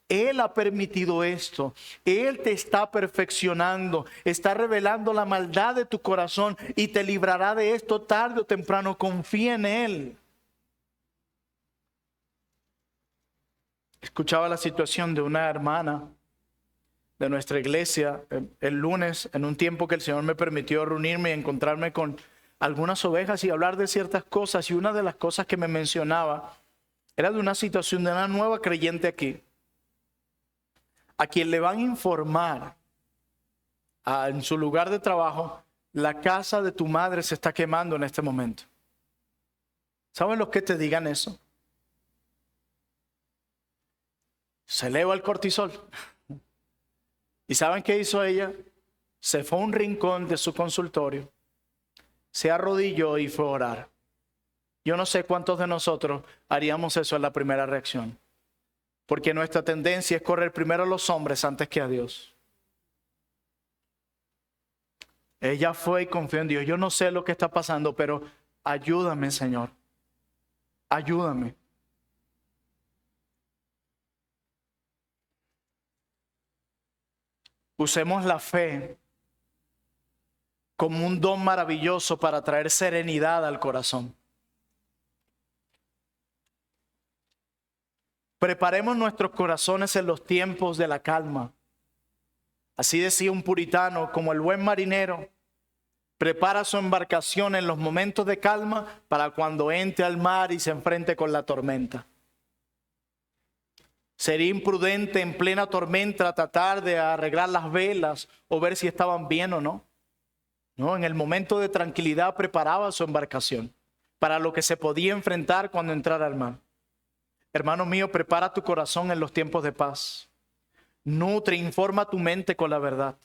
Él ha permitido esto. Él te está perfeccionando. Está revelando la maldad de tu corazón y te librará de esto tarde o temprano. Confía en Él. Escuchaba la situación de una hermana de nuestra iglesia el lunes, en un tiempo que el Señor me permitió reunirme y encontrarme con algunas ovejas y hablar de ciertas cosas. Y una de las cosas que me mencionaba era de una situación de una nueva creyente aquí, a quien le van a informar en su lugar de trabajo: la casa de tu madre se está quemando en este momento. ¿Saben los que te digan eso? Se eleva el cortisol. ¿Y saben qué hizo ella? Se fue a un rincón de su consultorio, se arrodilló y fue a orar. Yo no sé cuántos de nosotros haríamos eso en la primera reacción, porque nuestra tendencia es correr primero a los hombres antes que a Dios. Ella fue y confió en Dios. Yo no sé lo que está pasando, pero ayúdame, Señor. Ayúdame. Usemos la fe como un don maravilloso para traer serenidad al corazón. Preparemos nuestros corazones en los tiempos de la calma. Así decía un puritano: como el buen marinero prepara su embarcación en los momentos de calma para cuando entre al mar y se enfrente con la tormenta. Sería imprudente en plena tormenta tratar de arreglar las velas o ver si estaban bien o no. No, en el momento de tranquilidad preparaba su embarcación para lo que se podía enfrentar cuando entrara al mar. Hermano mío, prepara tu corazón en los tiempos de paz. Nutre, informa tu mente con la verdad.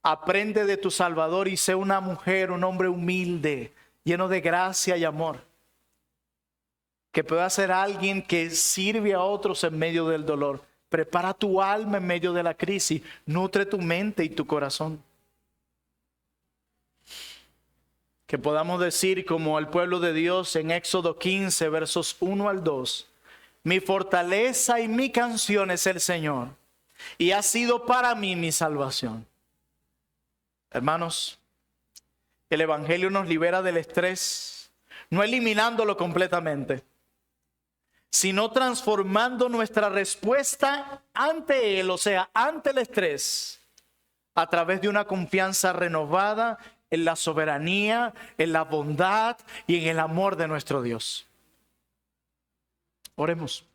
Aprende de tu Salvador y sé una mujer, un hombre humilde, lleno de gracia y amor, que pueda ser alguien que sirve a otros en medio del dolor. Prepara tu alma en medio de la crisis. Nutre tu mente y tu corazón. Que podamos decir como el pueblo de Dios en Éxodo 15, versos 1 al 2. Mi fortaleza y mi canción es el Señor, y ha sido para mí mi salvación. Hermanos, el Evangelio nos libera del estrés, no eliminándolo completamente, sino transformando nuestra respuesta ante él, o sea, ante el estrés, a través de una confianza renovada en la soberanía, en la bondad y en el amor de nuestro Dios. Oremos.